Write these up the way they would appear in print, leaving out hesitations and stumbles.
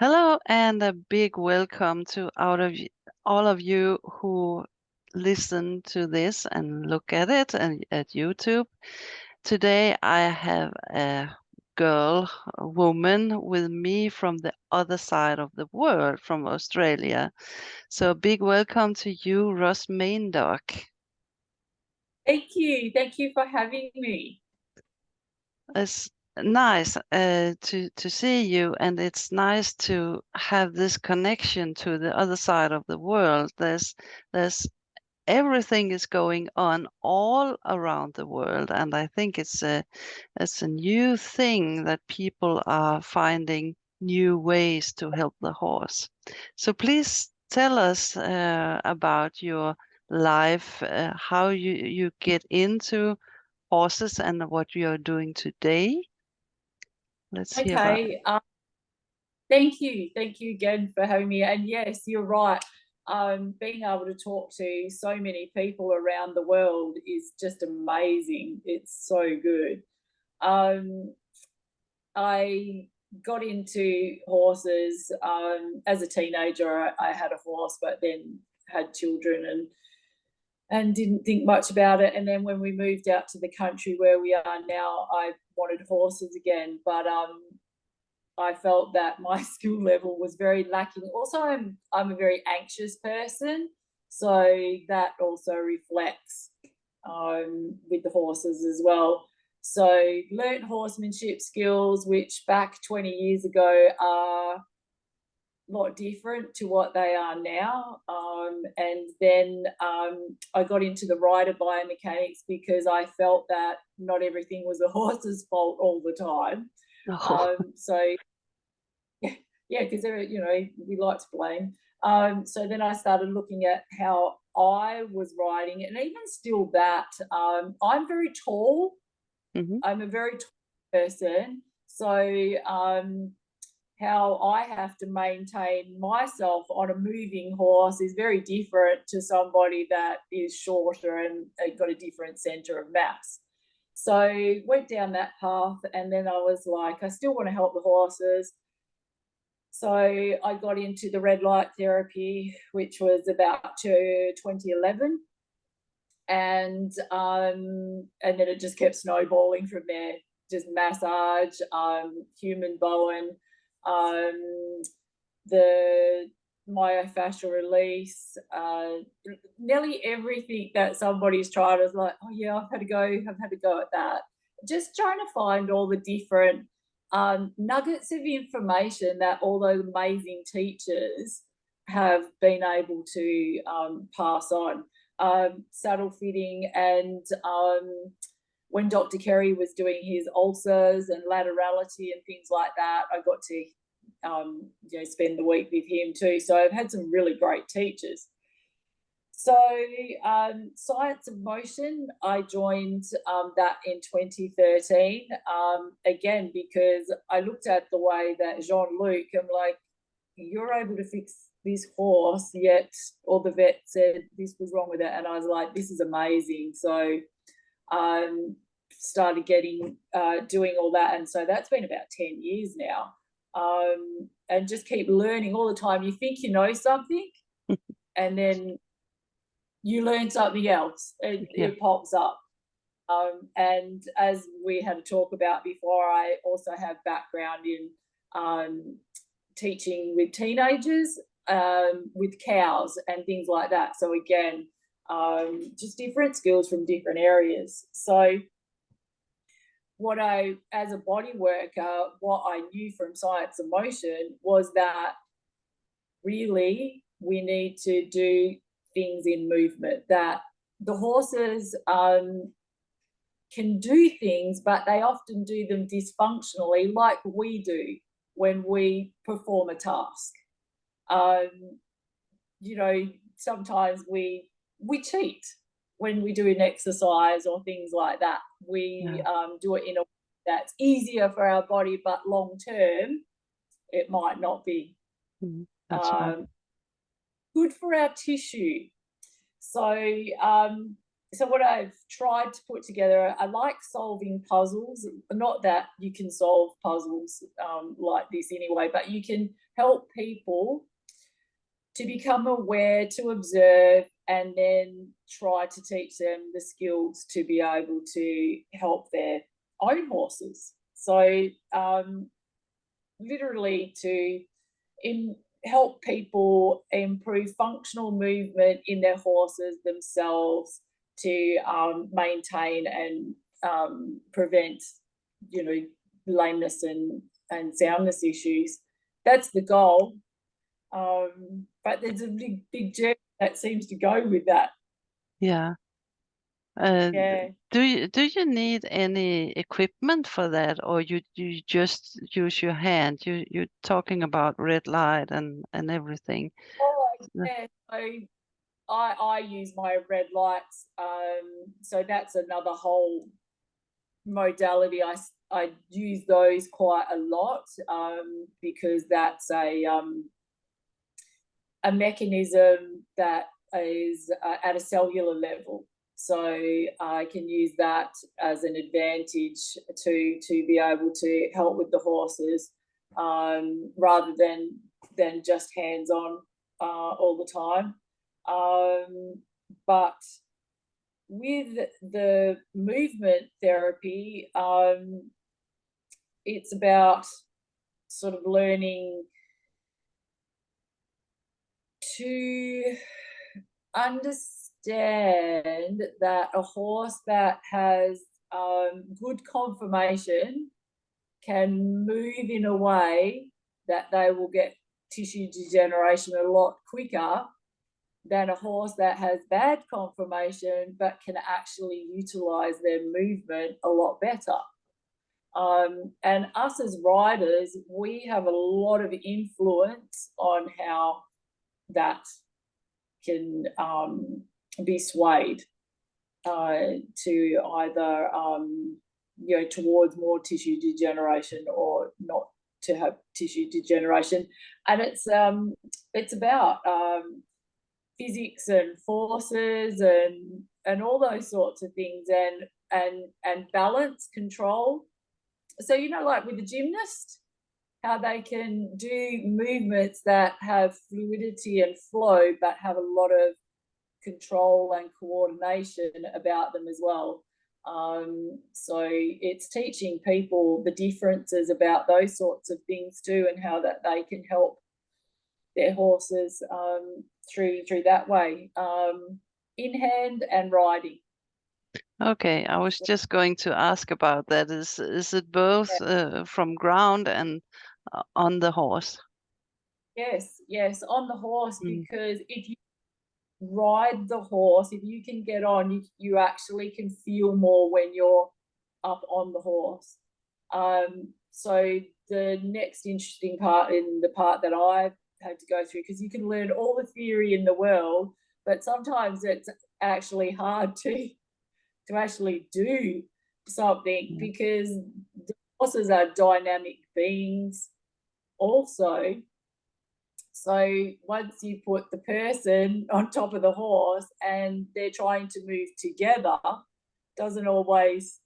Hello, and a big welcome to all of you who listen to this and look at it and at YouTube. Today, I have a woman with me from the other side of the world, from Australia. So, a big welcome to you, Ros Maindok. Thank you. Thank you for having me. It's nice to see you, and it's nice to have this connection to the other side of the world. There's everything is going on all around the world, and I think it's a new thing that people are finding new ways to help the horse. So please tell us about your life, how you get into horses and what you are doing today. Let's hear about it. Okay. Thank you. Thank you again for having me. And yes, you're right. Being able to talk to so many people around the world is just amazing. It's so good. Um, I got into horses as a teenager. I had a horse, but then had children and didn't think much about it. And then when we moved out to the country where we are now, I wanted horses again. But I felt that my skill level was very lacking. Also, I'm a very anxious person, so that also reflects with the horses as well. So, learnt horsemanship skills, which back 20 years ago are a lot different to what they are now. And then I got into the rider biomechanics because I felt that not everything was a horse's fault all the time. Oh, So yeah, because we like to blame. So then I started looking at how I was riding, and even still that I'm very tall. mhm. I'm a very tall person, so how I have to maintain myself on a moving horse is very different to somebody that is shorter and got a different center of mass. So went down that path, and then I was like, I still want to help the horses. So I got into the red light therapy, which was about to 2011, and then it just kept snowballing from there. Just massage, human Bowen, um, the myofascial release, nearly everything that somebody's tried is like, oh yeah, I've had a go at that. Just trying to find all the different nuggets of information that all those amazing teachers have been able to pass on. Saddle fitting, and when Dr. Kerry was doing his ulcers and laterality and things like that, I got to spend the week with him too. So I've had some really great teachers. So Science of Motion, I joined that in 2013, again, because I looked at the way that Jean-Luc, I'm like, you're able to fix this horse, yet all the vet said this was wrong with it. And I was like, this is amazing. So started getting, doing all that. And so that's been about 10 years now. And just keep learning all the time. You think you know something, and then you learn something else. Yeah. It pops up. And as we had a talk about before, I also have background in teaching with teenagers, with cows and things like that. So again, just different skills from different areas. So as a body worker, what I knew from Science of Motion was that really we need to do things in movement, that the horses can do things, but they often do them dysfunctionally, like we do when we perform a task. Sometimes we cheat when we do an exercise or things like that. We do it in a way that's easier for our body, but long term, it might not be That's right. good for our tissue. So so what I've tried to put together, I like solving puzzles. Not that you can solve puzzles like this anyway, but you can help people to become aware, to observe, and then try to teach them the skills to be able to help their own horses. So literally to help people improve functional movement in their horses themselves, to maintain and prevent, lameness and soundness issues. That's the goal. But there's a big journey that seems to go with that. Yeah. Yeah. Do you need any equipment for that, or you just use your hand? You're talking about red light and everything. Oh, yeah. So I use my red lights. So that's another whole modality. I use those quite a lot because that's a mechanism that is at a cellular level. So I can use that as an advantage to be able to help with the horses rather than just hands on all the time. But with the movement therapy, it's about sort of learning to understand that a horse that has good conformation can move in a way that they will get tissue degeneration a lot quicker than a horse that has bad conformation but can actually utilize their movement a lot better. And us as riders, we have a lot of influence on how that can be swayed to either towards more tissue degeneration or not to have tissue degeneration. And it's about physics and forces and all those sorts of things, and balance, control. So like with the gymnast, how they can do movements that have fluidity and flow but have a lot of control and coordination about them as well. So it's teaching people the differences about those sorts of things too, and how that they can help their horses through that way, in hand and riding. Okay, I was just going to ask about that. Is it both from ground and on the horse? Yes, on the horse, Mm. because if you ride the horse, if you can get on, you actually can feel more when you're up on the horse. So the next interesting part, in the part that I've had to go through, because you can learn all the theory in the world, but sometimes it's actually hard to actually do something, because the horses are dynamic beings also. So once you put the person on top of the horse and they're trying to move together, doesn't always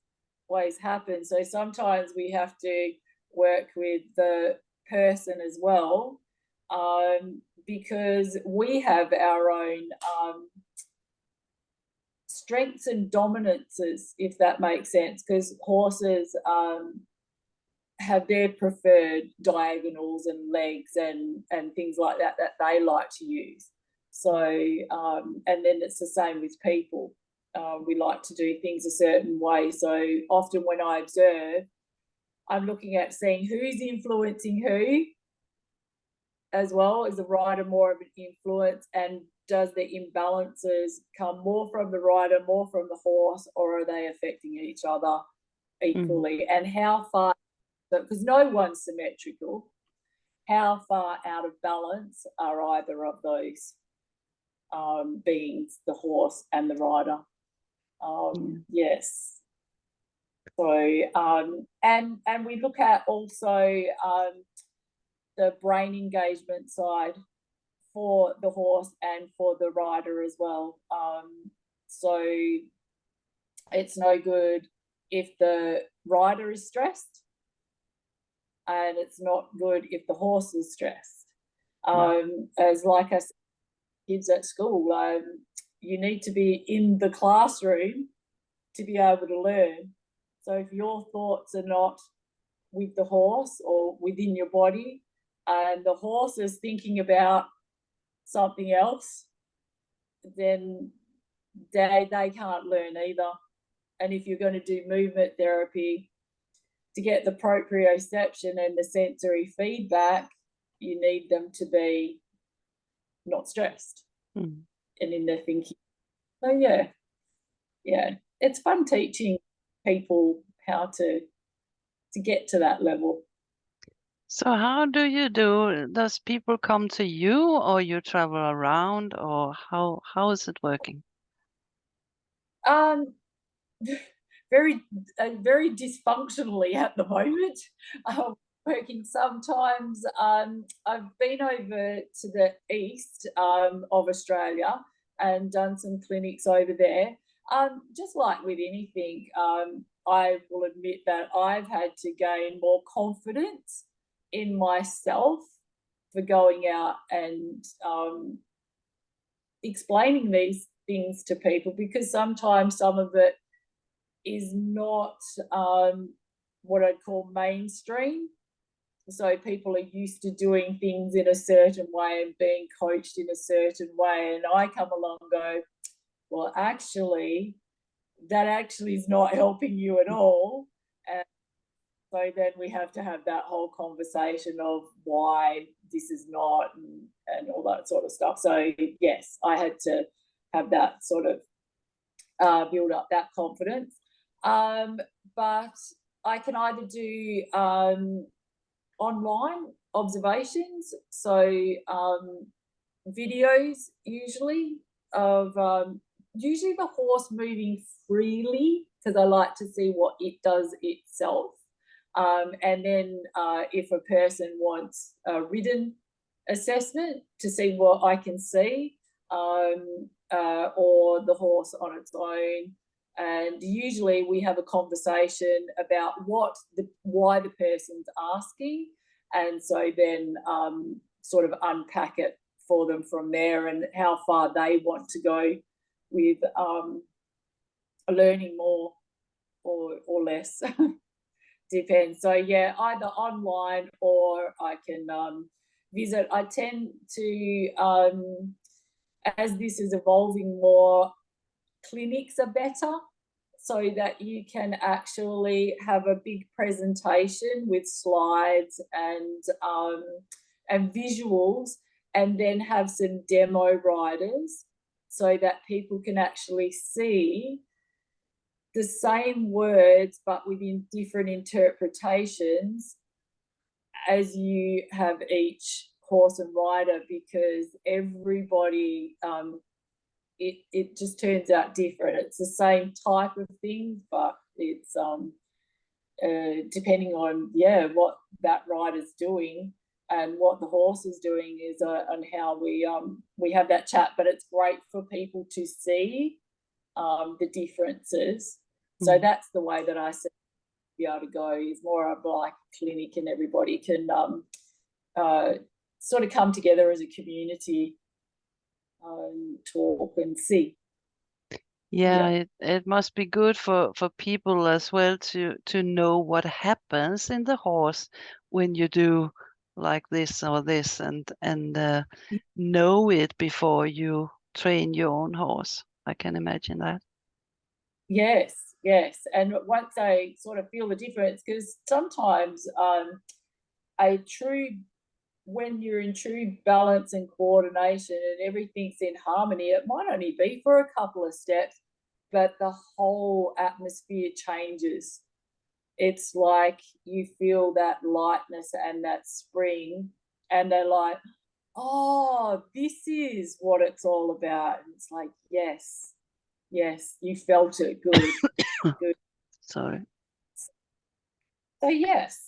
happen. So sometimes we have to work with the person as well, because we have our own strengths and dominances, if that makes sense, because horses have their preferred diagonals and legs and things like that they like to use. So and then it's the same with people. We like to do things a certain way. So often when I observe, I'm looking at seeing who's influencing who, as well. Is the rider more of an influence, and does the imbalances come more from the rider, more from the horse, or are they affecting each other equally? And how far, because no one's symmetrical, how far out of balance are either of those beings, the horse and the rider? Yes. So and we look at also the brain engagement side for the horse and for the rider as well. So It's no good if the rider is stressed, and it's not good if the horse is stressed. As like I said, kids at school, you need to be in the classroom to be able to learn. So if your thoughts are not with the horse or within your body, and the horse is thinking about something else, then they can't learn either. And if you're going to do movement therapy to get the proprioception and the sensory feedback, you need them to be not stressed and in their thinking. So yeah, it's fun teaching people how to get to that level. So how do you do? Does people come to you, or you travel around, or how is it working? Um, very very dysfunctionally at the moment. Working sometimes. I've been over to the east of Australia and done some clinics over there. Just like with anything, I will admit that I've had to gain more confidence in myself for going out and explaining these things to people, because sometimes some of it is not what I'd call mainstream. So people are used to doing things in a certain way and being coached in a certain way. And I come along and go, well, actually, that actually is not helping you at all. And so then we have to have that whole conversation of why this is not, and all that sort of stuff. So yes, I had to have that sort of build up that confidence. But I can either do online observations, so videos usually of usually the horse moving freely, because I like to see what it does itself. And then if a person wants a ridden assessment to see what I can see, or the horse on its own. And usually we have a conversation about why the person's asking, and so then sort of unpack it for them from there, and how far they want to go with learning more or less. Depends. So yeah, either online or I can visit. I tend to, as this is evolving more, clinics are better, so that you can actually have a big presentation with slides and visuals, and then have some demo riders so that people can actually see the same words but within different interpretations as you have each horse and rider, because everybody it just turns out different. It's the same type of thing, but it's depending on what that rider's doing and what the horse is doing is on how we have that chat. But it's great for people to see the differences. So that's the way that I see be able to go, is more of like a clinic, and everybody can sort of come together as a community, talk and see. Yeah, it must be good for people as well to know what happens in the horse when you do like this or this, and know it before you train your own horse. I can imagine that. Yes. And once they sort of feel the difference, because sometimes when you're in true balance and coordination and everything's in harmony, it might only be for a couple of steps, but the whole atmosphere changes. It's like you feel that lightness and that spring, and they're like, oh, this is what it's all about. And it's like, yes, you felt it. Good. Good. Sorry. So yes.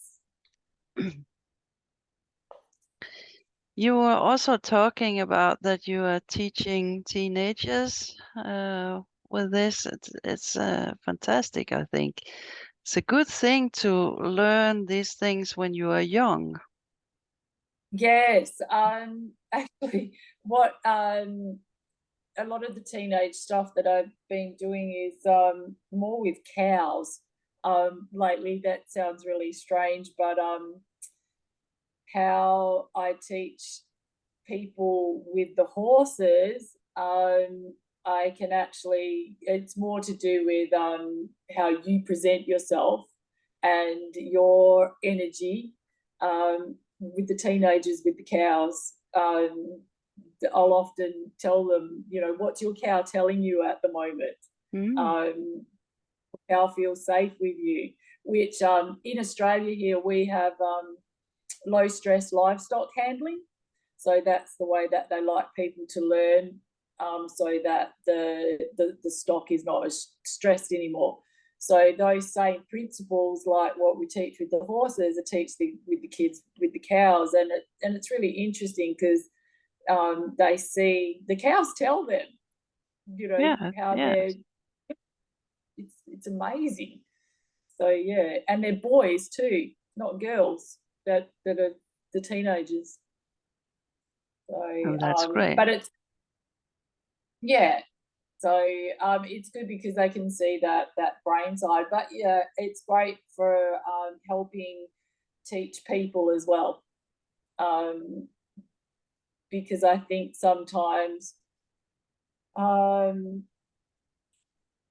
You were also talking about that you are teaching teenagers. with this. It's fantastic. I think it's a good thing to learn these things when you are young. Yes, actually, what a lot of the teenage stuff that I've been doing is more with cows lately. That sounds really strange, but how I teach people with the horses, I can actually, it's more to do with how you present yourself and your energy with the teenagers, with the cows. I'll often tell them, you know, what's your cow telling you at the moment? Mm. Cow feels safe with you, which in Australia here we have low stress livestock handling. So that's the way that they like people to learn, so that the stock is not as stressed anymore. So those same principles, like what we teach with the horses, I teach with the kids with the cows, and it's really interesting because they see the cows tell them, you know, Yeah, how yeah. it's amazing. So yeah, and they're boys too, not girls that are the teenagers. So, Oh, that's great. but it's yeah. So it's good because they can see that brain side. But yeah, it's great for helping teach people as well. Because I think sometimes um,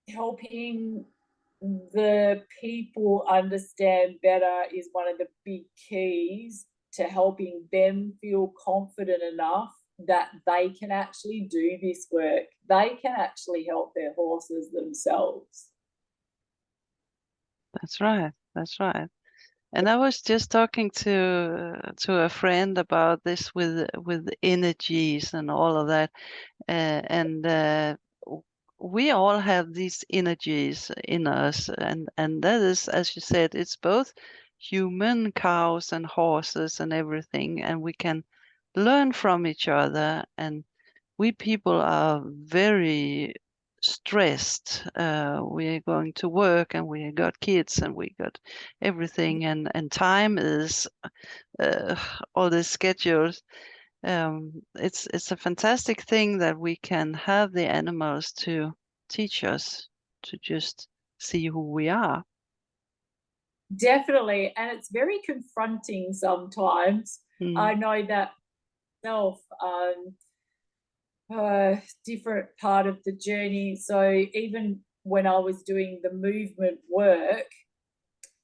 helping the people understand better is one of the big keys to helping them feel confident enough that they can actually do this work. They can actually help their horses themselves. That's right. That's right. And I was just talking to a friend about this with energies and all of that, and we all have these energies in us, and that is, as you said, it's both human, cows, and horses, and everything, and we can learn from each other. And we people are very stressed. We're going to work, and we got kids, and we got everything, and time is uh, all the schedules. It's a fantastic thing that we can have the animals to teach us to just see who we are. Definitely. And it's very confronting sometimes. Mm. I know that myself, different part of the journey. So even when I was doing the movement work,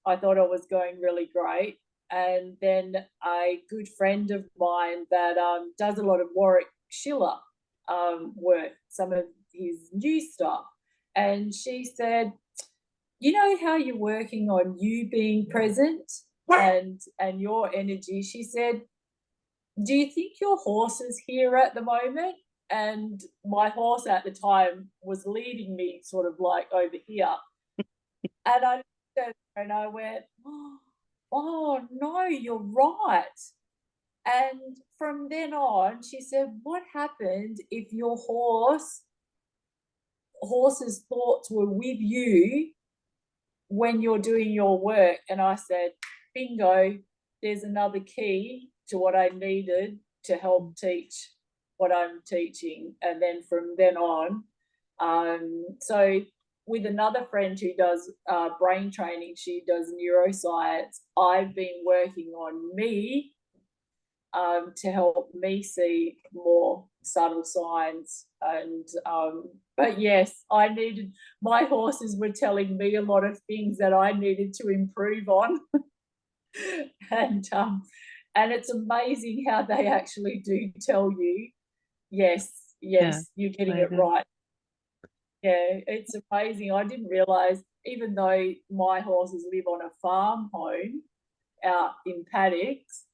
I thought I was going really great. And then a good friend of mine that does a lot of Warwick Schiller work, some of his new stuff. And she said, you know how you're working on you being present and your energy? She said, do you think your horse is here at the moment? And my horse at the time was leading me sort of like over here. And I looked at her and I went, oh no, you're right. And from then on, she said, what happened if your horse's thoughts were with you when you're doing your work? And I said, bingo, there's another key to what I needed to help teach what I'm teaching. And then from then on, so with another friend who does brain training, she does neuroscience. I've been working on me to help me see more subtle signs. And but yes, I needed, my horses were telling me a lot of things that I needed to improve on. And it's amazing how they actually do tell you, yes, Yeah, yes, you're getting they it do. right. Yeah, it's amazing. I didn't realize, even though my horses live on a farm home out in paddocks,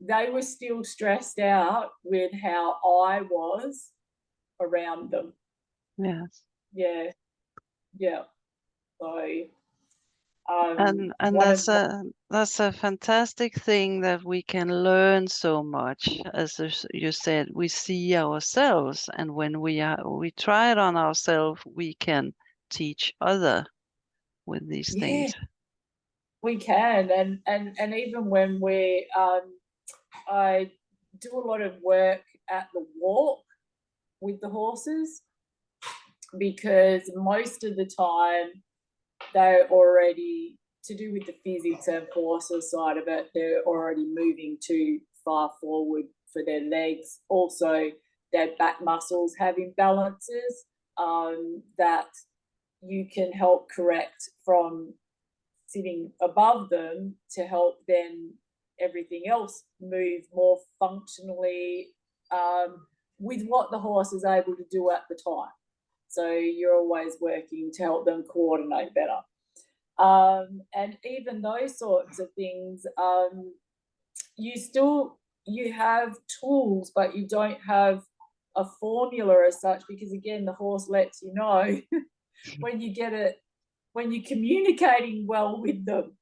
they were still stressed out with how I was around them. Yes. Yeah, yeah. So And One of that's a fantastic thing that we can learn so much. As you said, we see ourselves, and when we try it on ourselves, we can teach other with these yeah, things. we can, and even when we I do a lot of work at the walk with the horses, because most of the time they're already, to do with the physics and forces side of it, they're already moving too far forward for their legs. Also, their back muscles have imbalances that you can help correct from sitting above them to help then everything else move more functionally with what the horse is able to do at the time. So you're always working to help them coordinate better. And even those sorts of things, you have tools, but you don't have a formula as such, because again, the horse lets you know when you get it, when you're communicating well with them.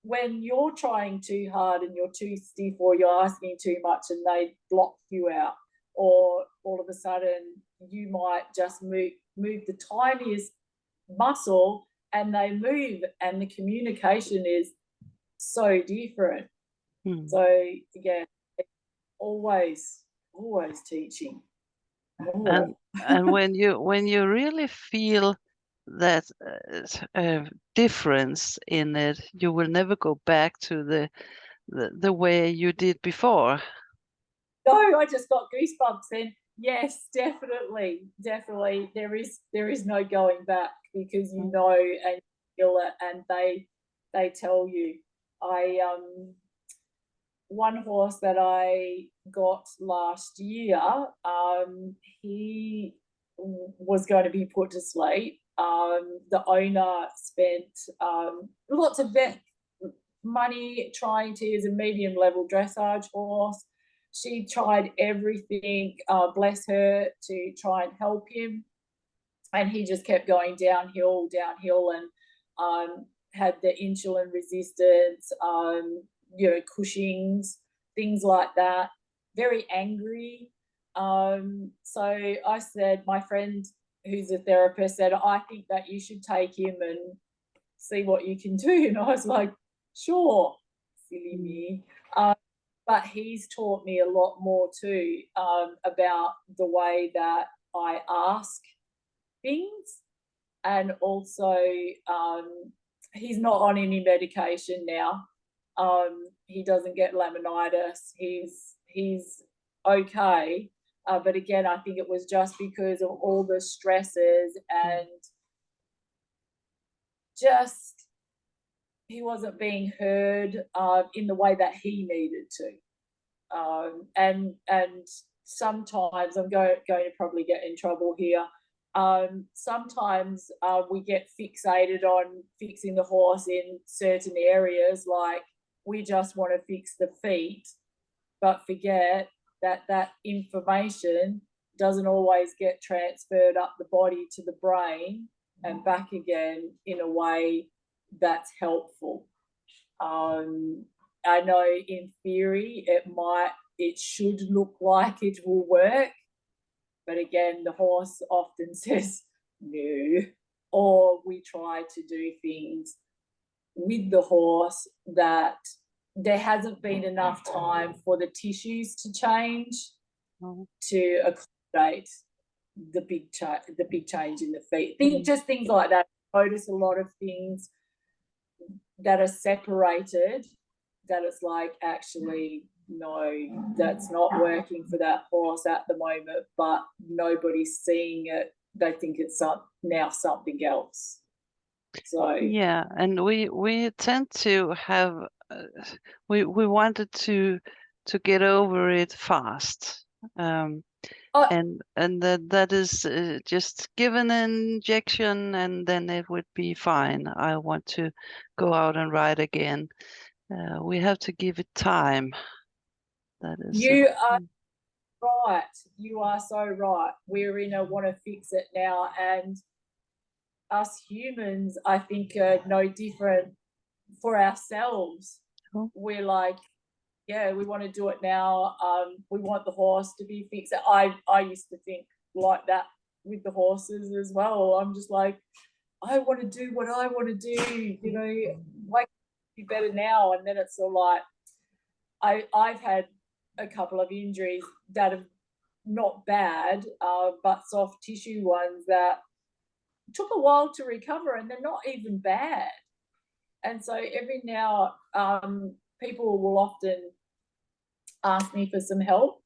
When you're trying too hard and you're too stiff, or you're asking too much and they block you out, or all of a sudden you might just move the tiniest muscle and they move, and the communication is so different. So yeah, always teaching more. And when you really feel that difference in it, you will never go back to the way you did before. No, I just got goosebumps then. Yes, definitely. There is no going back, because you know and feel it, and they tell you. I One horse that I got last year, he was going to be put to sleep. The owner spent lots of money trying to use a medium level dressage horse. She tried everything, bless her, to try and help him. And he just kept going downhill, and had the insulin resistance, Cushing's, things like that. Very angry. So I said, my friend who's a therapist said, I think that you should take him and see what you can do. And I was like, sure, silly me. But he's taught me a lot more too, about the way that I ask things. And also, he's not on any medication now. He doesn't get laminitis. He's okay. But again, I think it was just because of all the stresses, and just he wasn't being heard in the way that he needed to. And sometimes I'm going to probably get in trouble here. Sometimes we get fixated on fixing the horse in certain areas, like we just want to fix the feet, but forget that that information doesn't always get transferred up the body to the brain and back again in a way that's helpful. I know in theory it should look like it will work, but again, the horse often says no, or we try to do things with the horse that there hasn't been enough time for the tissues to change to accommodate the big change in the feet. Just things like that. I notice a lot of things that are separated, that it's like, actually, no, that's not working for that horse at the moment, but nobody's seeing it. They think it's now something else. So yeah, and we tend to have we wanted to get over it fast. And that is just give an injection and then it would be fine. I want to go out and ride again. We have to give it time. That is you are right. You are so right. We're in a want to fix it now, and us humans, I think, are no different for ourselves. Oh. We're like, yeah, we want to do it now. We want the horse to be fixed. I used to think like that with the horses as well. I'm just like, I want to do what I want to do, you know, like be better now. And then it's all like, I've had a couple of injuries that have not bad, but soft tissue ones that took a while to recover, and they're not even bad. And so every now, people will often ask me for some help,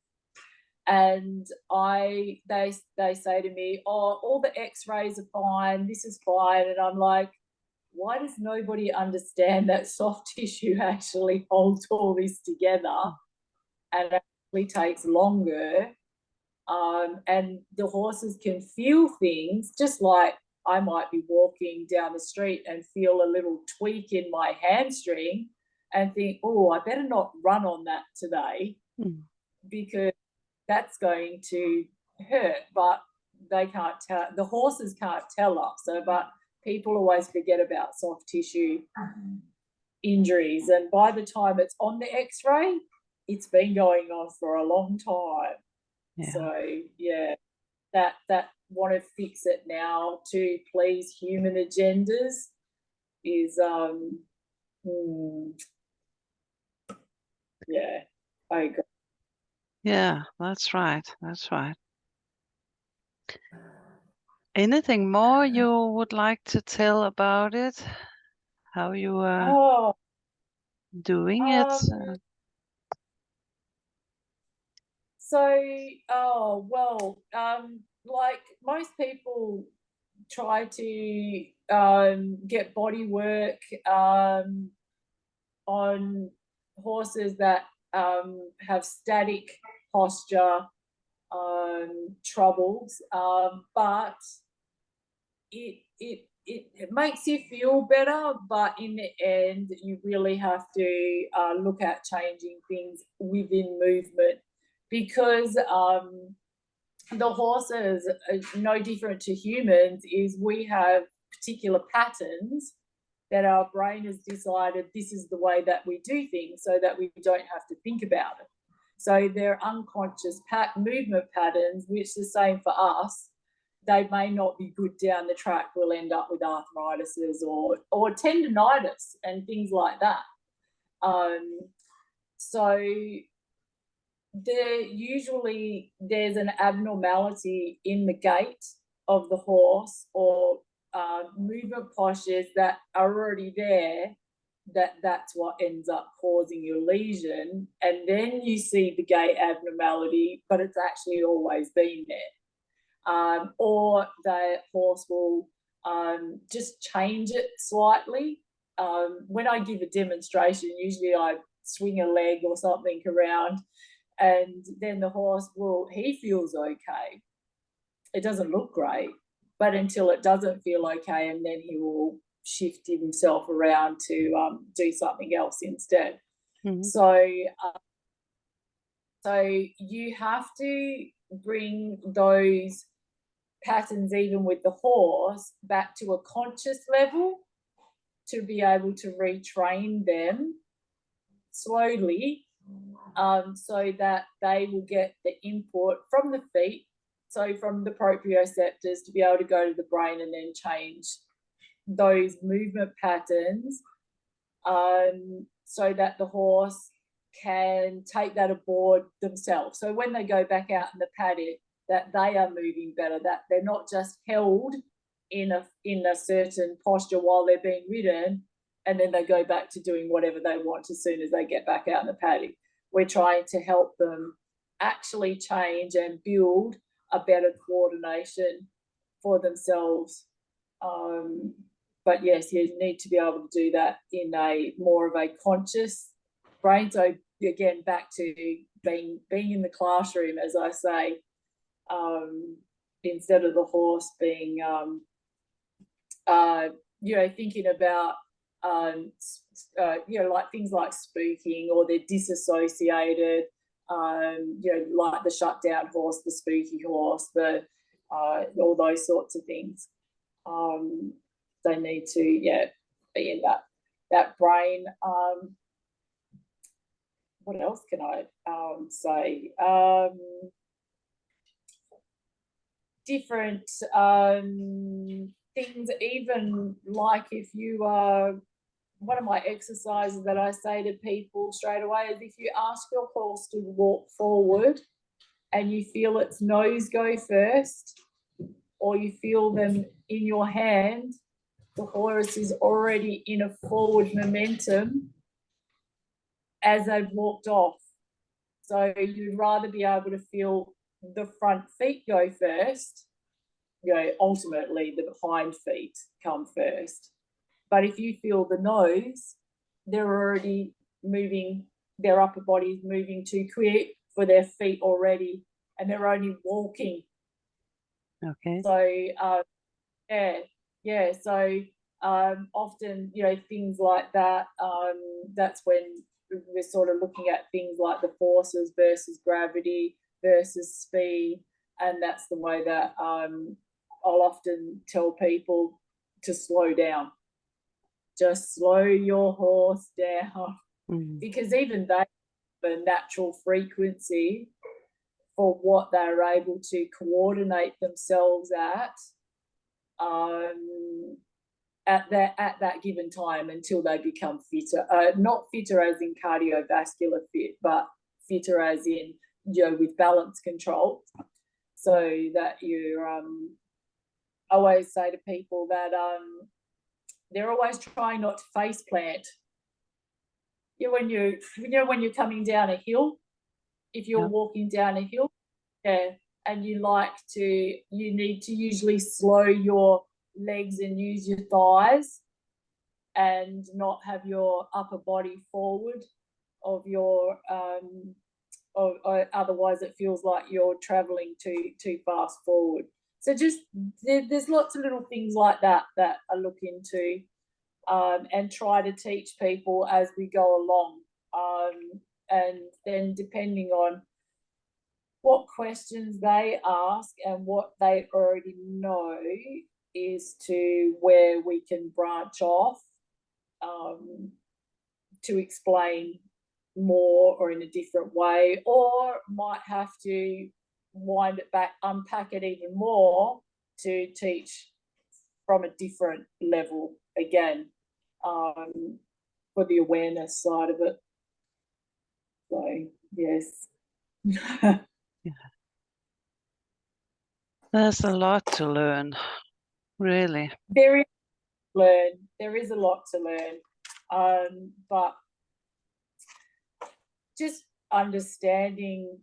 and they say to me, "Oh, all the X-rays are fine. This is fine," and I'm like, why does nobody understand that soft tissue actually holds all this together and actually takes longer? And the horses can feel things, just like I might be walking down the street and feel a little tweak in my hamstring and think, oh, I better not run on that today because that's going to hurt. But they can't tell, the horses can't tell us. So, but people always forget about soft tissue injuries. And by the time it's on the X-ray, it's been going on for a long time. Yeah. So yeah, that want to fix it now to please human agendas is yeah, I agree. Yeah, that's right. That's right. Anything more you would like to tell about it? How you are doing it? Like most people try to get body work on horses that have static posture troubles, but it makes you feel better, but in the end you really have to look at changing things within movement, because the horses are no different to humans. Is we have particular patterns that our brain has decided this is the way that we do things, so that we don't have to think about it. So they're unconscious movement patterns, which the same for us. They may not be good down the track. We'll end up with arthritises or tendonitis and things like that. So there's an abnormality in the gait of the horse, or movement postures that are already there, that's what ends up causing your lesion. And then you see the gait abnormality, but it's actually always been there. Or the horse will just change it slightly. When I give a demonstration, usually I swing a leg or something around, and then the horse he feels okay. It doesn't look great, but until it doesn't feel okay, and then he will shift himself around to do something else instead. So you have to bring those patterns, even with the horse, back to a conscious level to be able to retrain them slowly, so that they will get the input from the feet, so from the proprioceptors, to be able to go to the brain and then change those movement patterns, so that the horse can take that aboard themselves. So when they go back out in the paddock, that they are moving better, that they're not just held in a certain posture while they're being ridden, and then they go back to doing whatever they want as soon as they get back out in the paddock. We're trying to help them actually change and build a better coordination for themselves. But yes, you need to be able to do that in a more of a conscious brain. So again, back to being in the classroom, as I say, instead of the horse being, thinking about, like things like spooking, or they're disassociated, like the shutdown horse, the spooky horse, all those sorts of things. They need to, be in that that brain. What else can I say? Different things, even like if you are, one of my exercises that I say to people straight away is if you ask your horse to walk forward and you feel its nose go first, or you feel them in your hand, the horse is already in a forward momentum as they've walked off. So you'd rather be able to feel the front feet go first, ultimately the hind feet come first. But if you feel the nose, they're already moving, their upper body is moving too quick for their feet already, and they're only walking. Okay. So, So often, things like that, that's when we're sort of looking at things like the forces versus gravity versus speed. And that's the way that I'll often tell people to slow down. Just slow your horse down, because even they have a natural frequency for what they're able to coordinate themselves at that given time until they become fitter. Not fitter as in cardiovascular fit, but fitter as in, with balance control. So that you always say to people that they're always trying not to face plant. When you're coming down a hill, if you're walking down a hill, and you need to usually slow your legs and use your thighs and not have your upper body forward of your or otherwise it feels like you're traveling too fast forward. So just there's lots of little things like that I look into and try to teach people as we go along, and then depending on what questions they ask and what they already know is to where we can branch off to explain more or in a different way, or might have to wind it back, unpack it even more to teach from a different level again, for the awareness side of it. So yes. There's a lot to learn, really. There is a lot to learn, but just understanding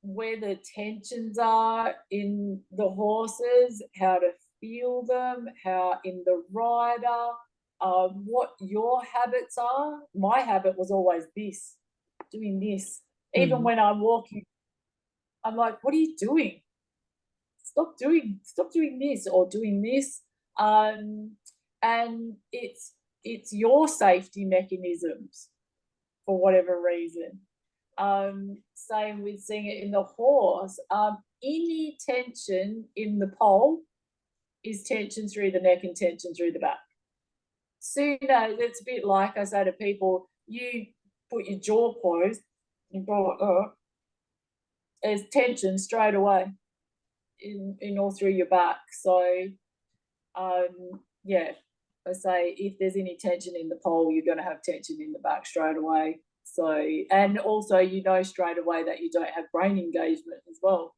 where the tensions are in the horses, how to feel them, how in the rider, what your habits are. My habit was always this, doing this. Even when I'm walking, I'm like, what are you doing? Stop doing this or doing this. And it's your safety mechanisms for whatever reason. Same with seeing it in the horse. Any tension in the pole is tension through the neck and tension through the back. So, it's a bit like I say to people, you put your jaw closed, you go, there's tension straight away in all through your back. So, I say if there's any tension in the pole, you're going to have tension in the back straight away. So, and also straight away that you don't have brain engagement as well.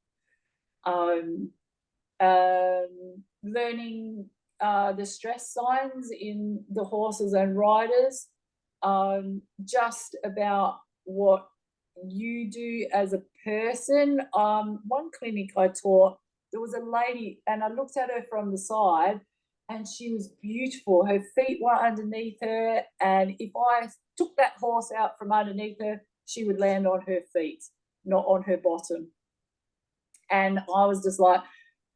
Learning the stress signs in the horses and riders, just about what you do as a person. One clinic I taught, there was a lady, and I looked at her from the side, and she was beautiful. Her feet were underneath her, and if I took that horse out from underneath her, she would land on her feet, not on her bottom. And I was just like,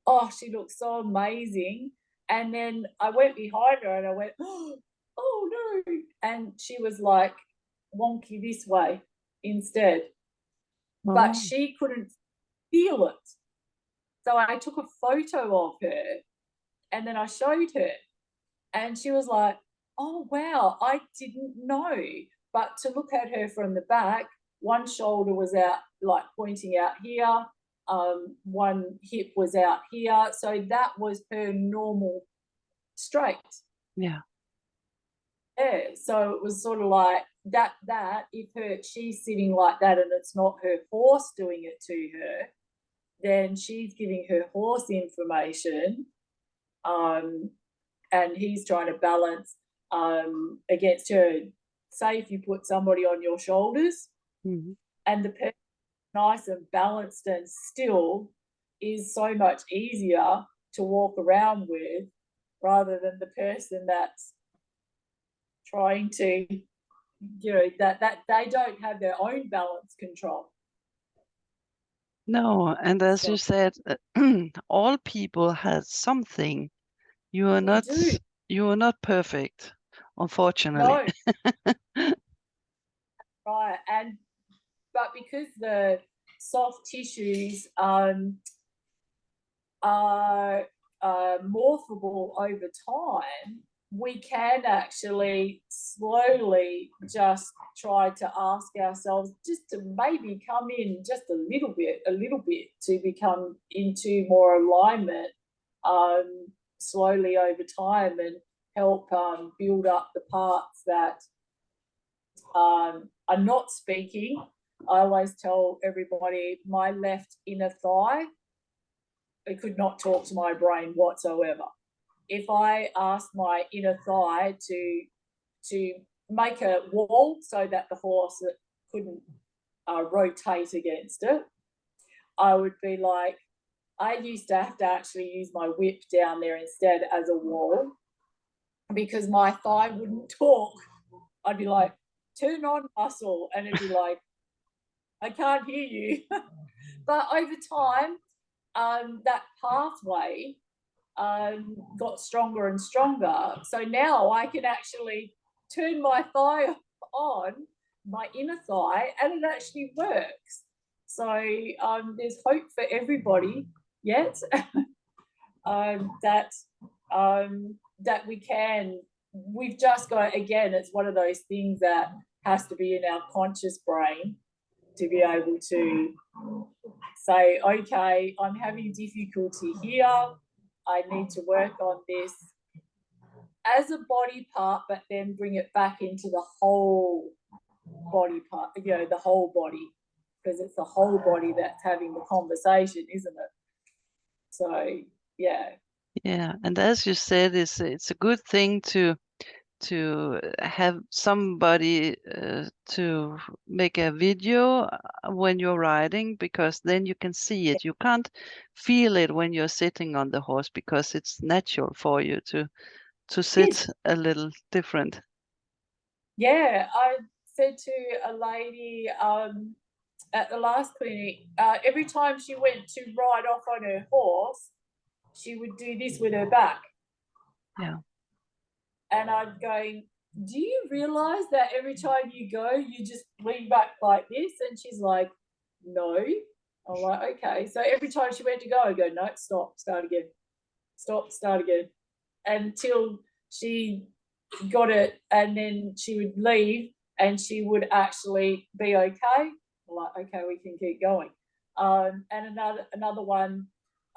oh, she looks so amazing. And then I went behind her and I went, oh no. And she was like wonky this way instead. Oh. But she couldn't feel it. So I took a photo of her and then I showed her. And she was like, oh, wow, I didn't know. But to look at her from the back, one shoulder was out, like pointing out here, one hip was out here. So that was her normal straight. Yeah. Yeah. So it was sort of like that, if she's sitting like that and it's not her horse doing it to her, then she's giving her horse information, and he's trying to balance against her. Say if you put somebody on your shoulders, Mm-hmm. and the person nice and balanced and still is so much easier to walk around with, rather than the person that's trying to, that they don't have their own balance control. No, and as So you said, all people have something. You are we do. not perfect, unfortunately. No, right. But because the soft tissues are morphable over time, we can actually slowly just try to ask ourselves just to maybe come in just a little bit to become into more alignment, slowly over time, and help build up the parts that are not speaking. I always tell everybody my left inner thigh, it could not talk to my brain whatsoever. If I asked my inner thigh to make a wall so that the horse couldn't rotate against it, I would be like, I used to have to actually use my whip down there instead as a wall, because my thigh wouldn't talk. I'd be like, turn on muscle, and it'd be like, I can't hear you. But over time, that pathway got stronger and stronger. So now I can actually turn my thigh on, my inner thigh, and it actually works. So there's hope for everybody yet. That that we can. We've just got, again, it's one of those things that has to be in our conscious brain to be able to say, okay, I'm having difficulty here, I need to work on this as a body part, but then bring it back into the whole body part, the whole body, because it's the whole body that's having the conversation, isn't it? So, yeah. Yeah, and as you said, it's a good thing to have somebody to make a video when you're riding, because then you can see it. You can't feel it when you're sitting on the horse, because it's natural for you to sit a little different. Yeah, I said to a lady at the last clinic, every time she went to ride off on her horse, she would do this with her back. Yeah. And I'd go, do you realize that every time you go, you just lean back like this? And she's like, no. I'm like, okay. So every time she went to go, I go, no, stop, start again. Stop, start again. Until she got it, and then she would leave and she would actually be okay. I'm like, okay, we can keep going. And another one,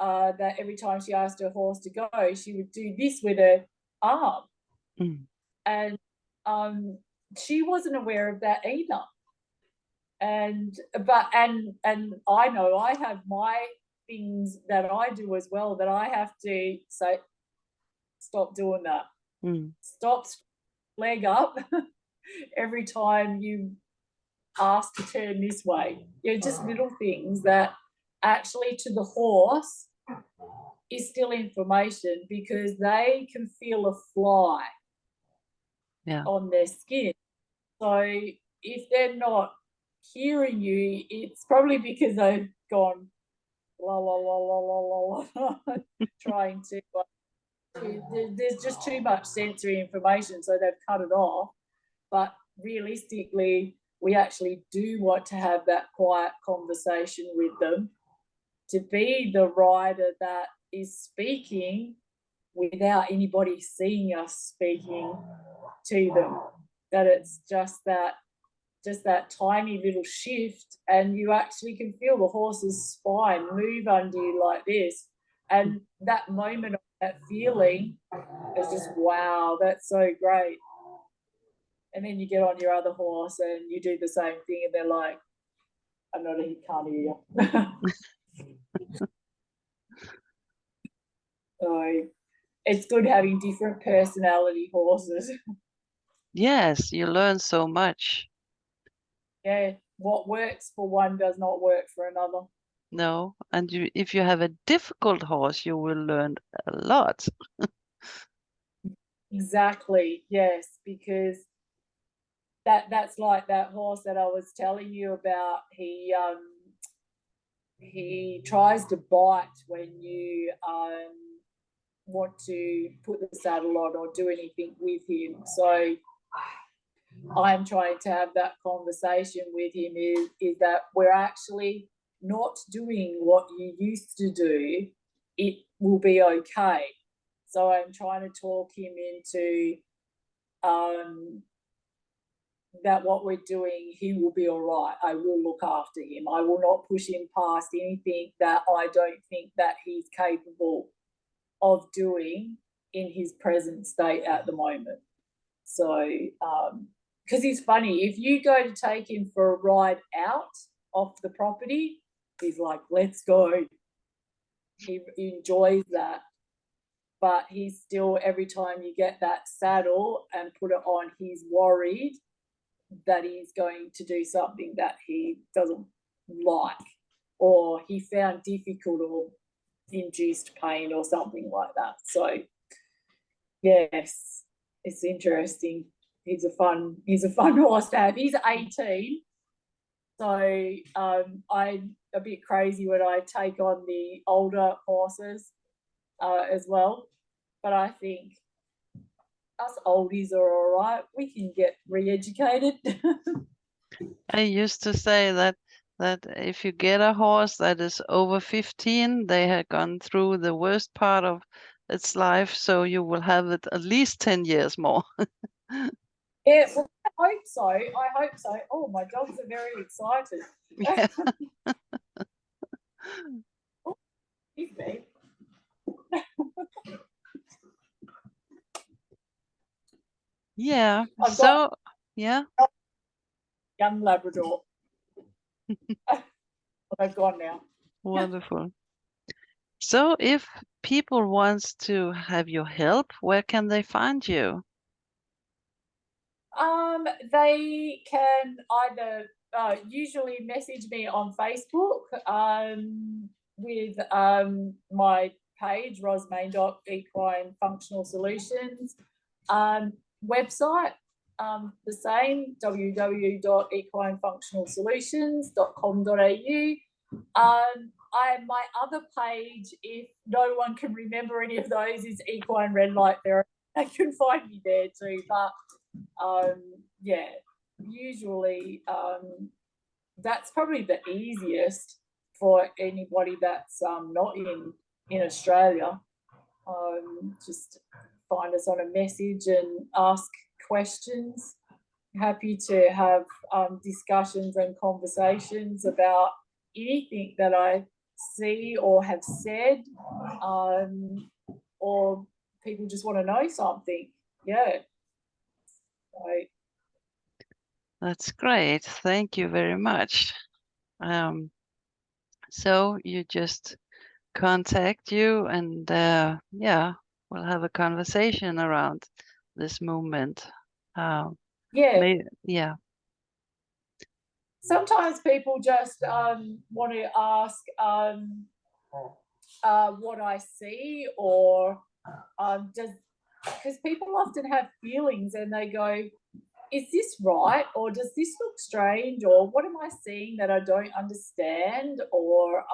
that every time she asked her horse to go, she would do this with her arm. Mm. And she wasn't aware of that either. And I know I have my things that I do as well, that I have to say, stop doing that. Mm. Stop, leg up every time you ask to turn this way. Just little things that actually to the horse is still information, because they can feel a fly on their skin. So if they're not hearing you, it's probably because they've gone la la la la la la la trying to. There's just too much sensory information, so they've cut it off. But realistically, we actually do want to have that quiet conversation with them, to be the rider that is speaking without anybody seeing us speaking, to them, that it's just that tiny little shift, and you actually can feel the horse's spine move under you like this. And that moment of that feeling is just, wow, that's so great. And then you get on your other horse and you do the same thing, and they're like, I'm not, he can't hear you. So it's good having different personality horses. Yes, you learn so much. Yeah, what works for one does not work for another. No, and if you have a difficult horse, you will learn a lot. Exactly, yes, because that's like that horse that I was telling you about. He tries to bite when you want to put the saddle on or do anything with him. So I'm trying to have that conversation with him, is that we're actually not doing what you used to do. It will be okay. So I'm trying to talk him into that what we're doing, he will be all right. I will look after him. I will not push him past anything that I don't think that he's capable of doing in his present state at the moment. So, because it's funny, if you go to take him for a ride out off the property, he's like, let's go. He enjoys that. But he's still, every time you get that saddle and put it on, he's worried that he's going to do something that he doesn't like, or he found difficult, or induced pain or something like that. So yes, it's interesting. He's a fun horse to have. He's 18, so I'm a bit crazy when I take on the older horses as well. But I think us oldies are all right. We can get re-educated. I used to say that if you get a horse that is over 15, they have gone through the worst part of its life, so you will have it at least 10 years more. Yeah, well, I hope so. I hope so. Oh, my dogs are very excited. Yeah. Oh, excuse me. Yeah. I've got Yeah. young Labrador. They've gone now. Wonderful. So if people wants to have your help, where can they find you? They can either usually message me on Facebook with my page, Ros Maindok Equine Functional Solutions. Website, the same, www.equinefunctionalsolutions.com.au. My other page, if no one can remember any of those, is Equine Red Light Therapy. They can find me there too. But yeah, usually that's probably the easiest for anybody that's not in Australia. Just find us on a message and ask questions. Happy to have discussions and conversations about anything that I see or have said, or people just want to know something. Yeah. Right. That's great. Thank you very much. So you just contact you and yeah, we'll have a conversation around this movement. Yeah. Yeah. Sometimes people just want to ask what I see, or because people often have feelings and they go, is this right, or does this look strange, or what am I seeing that I don't understand, or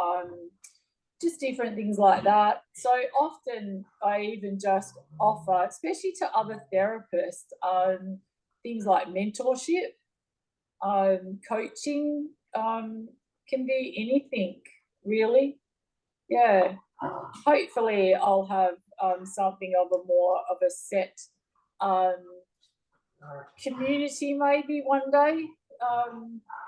just different things like that. So often I even just offer, especially to other therapists, things like mentorship, coaching, can be anything really. Yeah, hopefully I'll have something of a more of a set community maybe one day.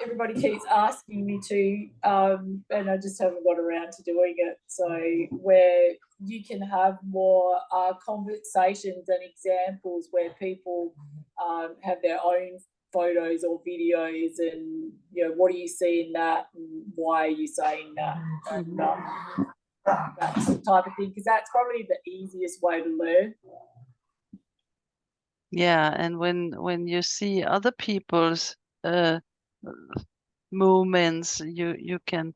Everybody keeps asking me to, and I just haven't got around to doing it. So where you can have more conversations and examples where people have their own photos or videos, and what do you see in that, and why are you saying that, and that's the type of thing, because that's probably the easiest way to learn. Yeah, and when you see other people's movements, you can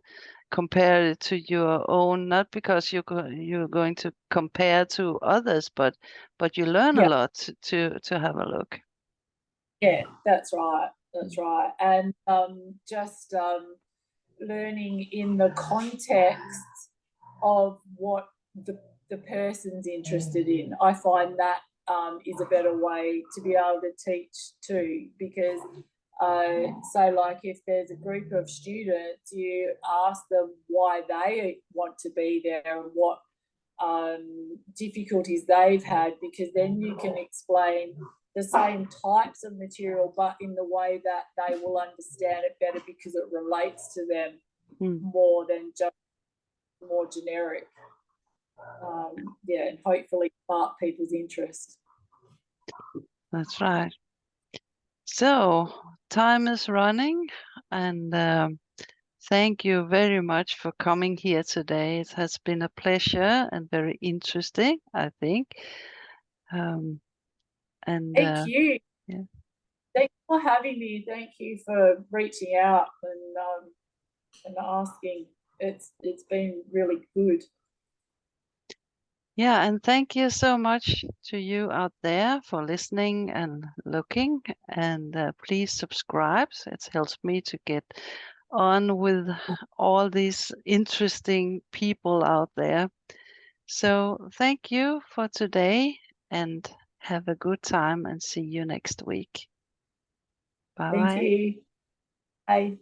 compare it to your own, not because you're going to compare to others, but you learn a lot to have a look. Yeah, that's right. That's right. And just learning in the context of what the person's interested in. I find that is a better way to be able to teach too, because so like if there's a group of students, you ask them why they want to be there and what difficulties they've had, because then you can explain the same types of material but in the way that they will understand it better, because it relates to them more than just more generic. And hopefully spark people's interest. That's right. So time is running, and thank you very much for coming here today. It has been a pleasure and very interesting, I think. Thank you. Yeah. Thank you for having me. Thank you for reaching out and asking. It's been really good. Yeah, and thank you so much to you out there for listening and looking. And please subscribe. It helps me to get on with all these interesting people out there. So thank you for today, and have a good time, and see you next week. Bye Thank bye. you. Bye.